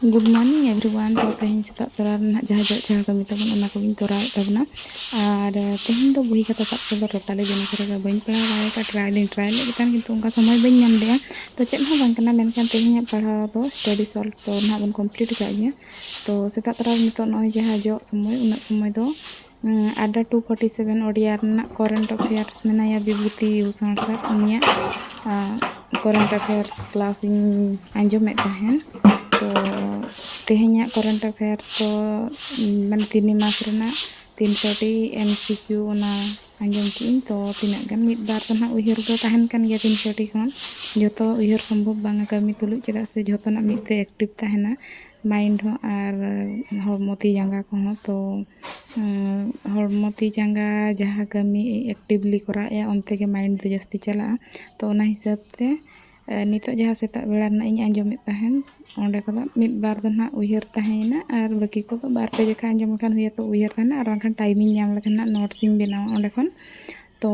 Good morning everyone. तो तेहन सेता तोरा जहाँ जग जहाँ कमी तबन ओना को बिन तोरा तबना और तेहन तो बही कथा सब को टोटाली दिन करे बइन पढ़ा दाए का ट्रायल लेकिन किंतु उनका समय बइन नाम लिया तो चेक हो बांग कना मेनखान तेहन पढ़ा तो स्टडी सॉल्व तो ना बन कंप्लीट का गया। तो सेता तोरा नितो नय जहाँ जो समय उना समय दो आडा 247 ओडिया करेंट अफेयर्स मेनाया विभूति भूषण सर उनिया करेंट अफेयर्स क्लास आंजमें तहन। तो तेहनिया करेंट अफेयर्स तो माने 3 मास रेना 300 MCQ ओना आंजम की तो तीना गन मिद बार तो ना उहिर दो तहन कन गया 300 खन जतो उहिर संभव बांगा कमी तुलु चेदा से जतो ना मिदते एक्टिव तहना माइंड हो और हरमती जांगा को तो हरमती जांगा जहाँ कमी एक्टिवली करा या उनते के माइंड तो जस्ती चला तो ओना हिसाब ते नितो जहाँ सेता बेड़ा ना इन आंजम तहन ओंडे को मिद बार दो ना उहिर तहना और बाकी को तो बार पे जखा आंजम खान हुए तो उहिर तहना और बांखान टाइमिंग नाम लखन ना नोट्स इन बनावा ओंडे खन। तो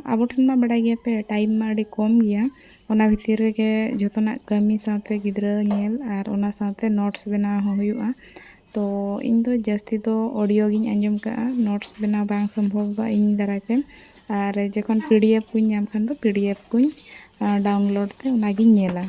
आबो ठन मा बड़ा गया पे टाइम मा अड़ी कम गया ओना भितर रे जतना कमी साथे गिद्रा नेल और ओना साथे नोट्स बना हुआ। तो इन दो जस्ती तो ऑडियो गिन आंजम का नोट्स बना बांग संभव बा इन दाराते और जखन PDF कुñ नाम खान तो PDF कुñ डाउनलोड ते ओना गिन नेला।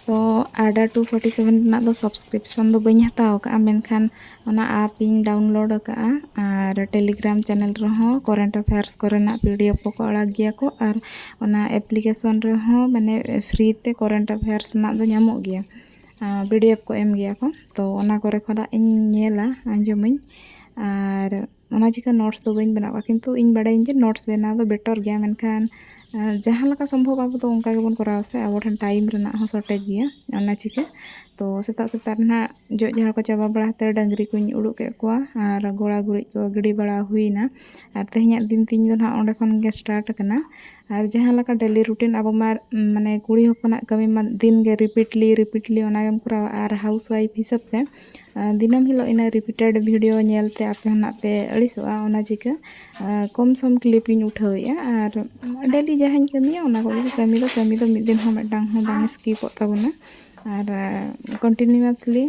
तो आडा 247 ना दो सब्सक्रिप्शन दो बइन हताव का मेनखान ओना आप इन डाउनलोड का और टेलीग्राम चैनल रहो करेंट अफेयर्स करना PDF को अड़ाग गया को और ओना एप्लीकेशन रहो माने फ्री ते करेंट अफेयर्स ना दो नामो गया PDF को एम गया को तो ओना करे खदा इन नेला आंजमिन और ओना चिका नोट्स तो बइन बनावा किंतु इन बड़ा इन नोट्स बना दो बेटर गया मेनखान जहाँ लका संभव अब तो उनका गेबन कराव से अब ठन टाइम रेना हो शॉर्टेज गया ओना चिका। तो सेता सेता ना जो जहाँ को चाबा बड़ा ते डंगरी कुñ उड़ुक के कोआ और गोड़ा गुड़ी को गिड़ी बड़ा हुईना और तेहनिया दिन तीन दो ना ओंडे खन गे स्टार्ट कना और जहाँ लका डेली रूटीन अब माने कुड़ी होपना कमी मा दिन गे रिपीटली ओना गेम करावा और हाउस वाइफ हिसाब ते दिनम हिलो इन रिपीटेड वीडियो नेलते आपे होना पे अड़िसोआ ओना चिका कम सम क्लिप इन उठावेया और डेली जहाँ कमिया ओना को कमी दो मिद दिन हो मेडांग हो बांग स्किप ताबना और कंटिन्यूअसली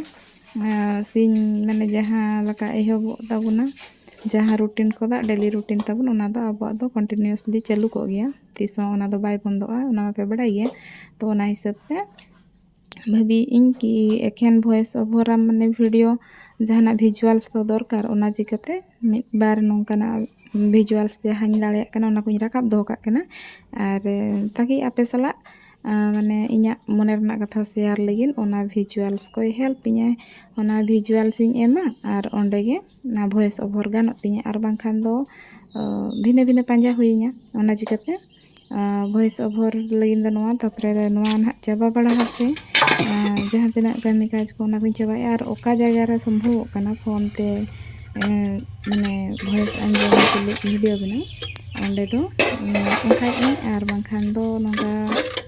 सिन माने जहाँ लका एहब ताबना जहाँ रूटीन को डेली रूटीन ताबन ओना दो अब दो कंटिन्यूअसली चालू को गया तीसो ओना दो बाय बंदोआ ओना पे बड़ा गया। तो ओना हिसाब पे भाभी इन की एकेन वॉइस ओवर माने वीडियो जहाँ विजुअल्स तो दरकार ओना चिकाते मिद बार नोंकाना विजुअल्स जहाँ दाड़े कना ओना को राकाब दो काना और ताकि आपे सला माने इना मन रना कथा शेयर लगिन ओना विजुअल्स को हेल्प इना ओना विजुअल्स इन एमा और ओंडेगे ना वॉइस ओवर गानो तिना और बांखान दो भिने भिने पांजा हुईना ओना चिकाते वॉइस ओवर लगिन दो नोआ तापरे नोआ ना चाबा बड़ा हाते जहाँ तना कमी काज को ना चाबाया और ओका जगह रे संभव कना फोन ते माने वॉइस आंजम तुलु वीडियो बना ओंडे दो ओंखाय और बांखान दो नोंगा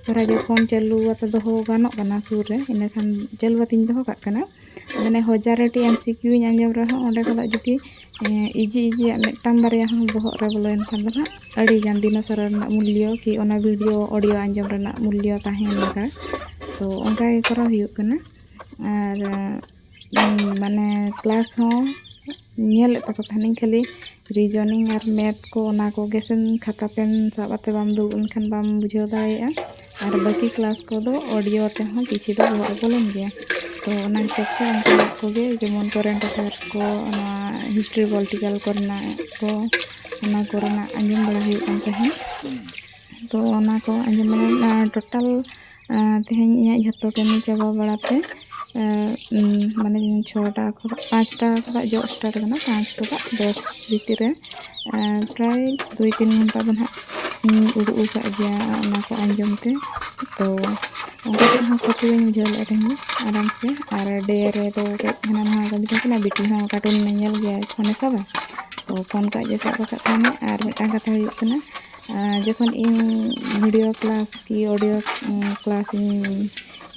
तोरा जो फोन चालू आते दो गानो कना सुर रे इने खान चालू आते दो का कना माने 1000 MCQ इन आंजम रहो ओंडे खला जुति इजी मिदटांग बारिया हम बहक रे बोलेन खान दो अड़ी गान दिनोसर रना मूल्य कि ओना वीडियो ऑडियो आंजम रना मूल्य ताहेन लगा। तो उनका करा हुयुक कना और माने क्लास हो नेल तक थानी खाली रीजनिंग और मैथ को ओना को गेसन खाता पेन साबाते बाम दुल उनखान बाम बुझाव दाड़ेया और बाकी क्लास को दो ऑडियो ते हो किछि दो बोलन गया। तो ओना हिसाब से उनका को गे जेमन करेंट अफेयर्स को ओना हिस्ट्री पॉलिटिकल करना को ओना कोरोना आंजम बड़ा हुयुक कान तहे। तो ओना को आंजम माने टोटल तेहन इन जो कमी चाबा बड़ाते माने 6टा 5टा खा जो स्टार्ट करना 5 तो 10 भीतर प्राय 2-3 घंटा बना उड़ू का गया ओना को आंजमते। तो उनका कुछ बुझे लें आराम से और डे रे तो हाना कमी बिटी हाँ कार्टून में नल गया फोन सबा तो फोन का जैसा और मिटा कथा हुई जखन इन वीडियो क्लास की ऑडियो क्लास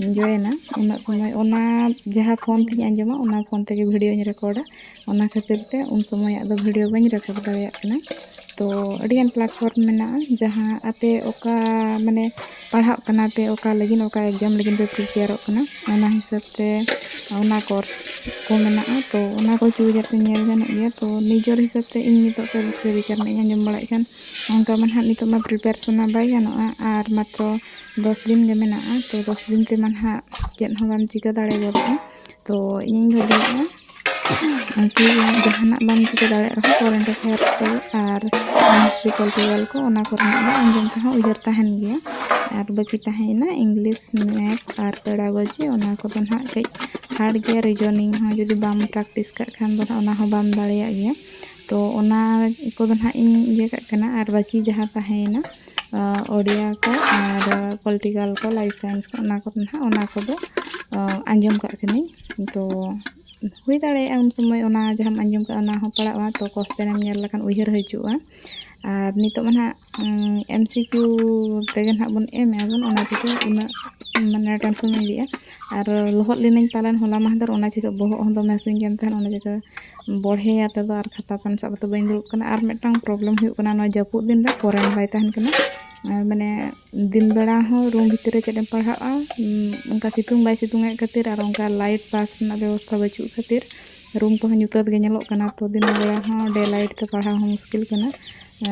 जॉइना उन समय ओना जहाँ फोन थी आंजमा ओना फोन ते वीडियो रिकॉर्डा ओना खातिर ते उन समय वीडियो बन रिकॉर्ड दाड़ेया कना। तो अड़ियान प्लेटफॉर्म मेना जहाँ आपे ओका माने पढ़ाव कना पे ओका लगिन ओका एग्जाम लगिन पे प्रिपेयर कना ओना हिसाब ते ओना कोर्स को मेना तो ओना को चूज आते नेल गानो गया तो निजर हिसाब ते इन नितो से विचार में आंजम बड़ाई खान उनका मन हाथ नितो मा प्रिपेरेशन मा बाय गानोआ आर मात्र 10 दिन गे मेना तो 10 दिन ते मन हा चेन हो बाम चिका दाड़े गोदा तो इन भाबिया कि जहाना बाम चिका दाड़े रहो करंट अफेयर को आर हिस्ट्री पॉलिटिकल को ओना को आंजम ते हो उजर ताहन गया आर बाकी ताहेना इंग्लिश मैथ आर पेडागोजी ओना को ना कई हार्ड गया रीजनिंग हो जदि बाम प्रैक्टिस का खान दो ओना हो बाम दाड़ेया गया तो ओना को ना इन ये कना आर बाकी जहां ताहेना ओडिया को आर पॉलिटिकल को लाइफ साइंस को ओना को ना ओना को दो आंजम का कनी तो हुई दाड़े उन समय ओना जहां आंजम का ओना हो पढ़ावा तो क्वेश्चन एम नेल लखन उहिर हजुआ आर नितो मना एमसीक्यू तेगे ना बन एम आबन ओना चिको उना माने टेंशन में दिया आर लोहत लिनाइन पालन होला माहदर ओना चिको बोहो होंदो मैसिंग केन तहन ओना चिको बढ़े आते दो आर खाता पान सब तो बइन दुरुब कना आर मेटांग प्रॉब्लम हुई कना नो जपुद दिन रे कोरेन बाय तहन कना माने दिन बेड़ा हो रूम भीतर चेदम पढ़ाआ उनका सितुंग बाय सितुंग खातिर आर उनका लाइट पास ना व्यवस्था बचु खातिर रूम को ᱧᱩᱛᱟᱹᱛ गे ñeloᱜ ᱠᱟᱱᱟ तो दिन बेड़ा हो डे लाइट ते पढ़ा हो मुश्किल कना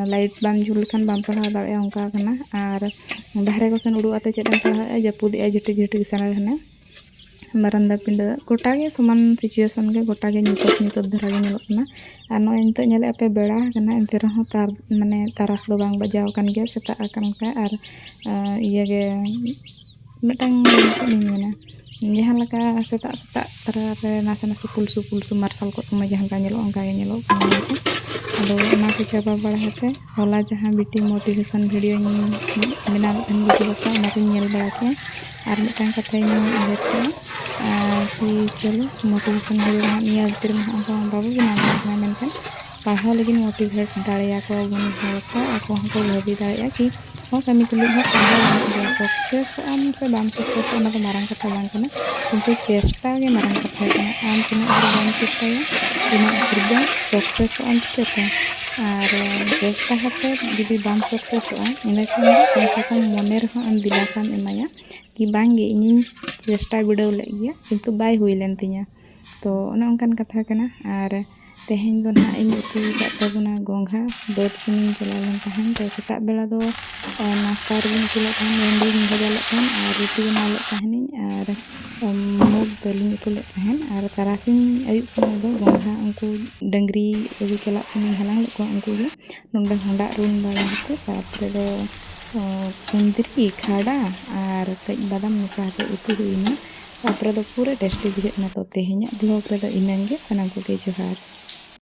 लाइट बाम जुल खान बाम पढ़ा दाड़े उनका कना आर बाहरे को सन उडु आते चेदम पढ़ा जपुद ए जटी जटी सना हने बरंदा पिंड गोटा गे समान सिचुएशन गे गोटा गे ᱧᱩᱛᱟᱹᱛ धरा गे ñeloᱜ कना आर नो इंत ñele पे बेड़ा कना एंते रहो तार माने तारास दो बांग बजाव कान गे सेता आकन का आर इया गे मिटांग निमेना जहाँ लगा सेता सेता तारा पे नासे नासे पुलसु मार्शल को समय जहाँ का ñeloᱜ onka ge ñeloᱜ ado ona ko chaba bada hate hola jahan biti motivation video ni mena kan video ko ona ko ñel bada ke ar mitang katha ni ngete कि चलो motivation video na niya bitir ma onka babu bina na menkan pahal lagi motivate dareya ko bun ko ako ko bhabi dareya ki हो kami tulis हो पढ़ा success आम से balm success ओना को मारंग कथा बांग कना किंतु चेष्टा गे मारंग कथा कना आम तिना बाम चेष्टाया तिना बिरगा सक्सेस आम चेष्टा आर चेष्टा हते जदि बाम सक्सेस इना कम से कम मने रहो आम दिलासान एमाया कि बांगे इन चेष्टा बिडाव ले गया किंतु बाय हुई लेन तिया तो ओना उनकान कथा कना आर तेहें दो ना इन उतु तबना गोंघा बर्ड सिंगिंग चलावन तहन तो सेता बेला दो नाश्ता रिन चला तहन वेंडी भजाले तहन आर रुटी बनाले तहन आर मूग दलिन उतुले तहन आर तारासिन अयुब समय दो गोंघा उनको डंगरी अगु चला समय हलांग को उनको गे नोंडे होंडा रुन बाला हते तारपरे दो कुंदरी खाड़ा आर कई बादाम मिसा के उतु हुईना तारपरे दो पूरा टेस्टी बुझे ना तो तेहें ब्लॉग रे दो इनंगे सनाम को के जोहार।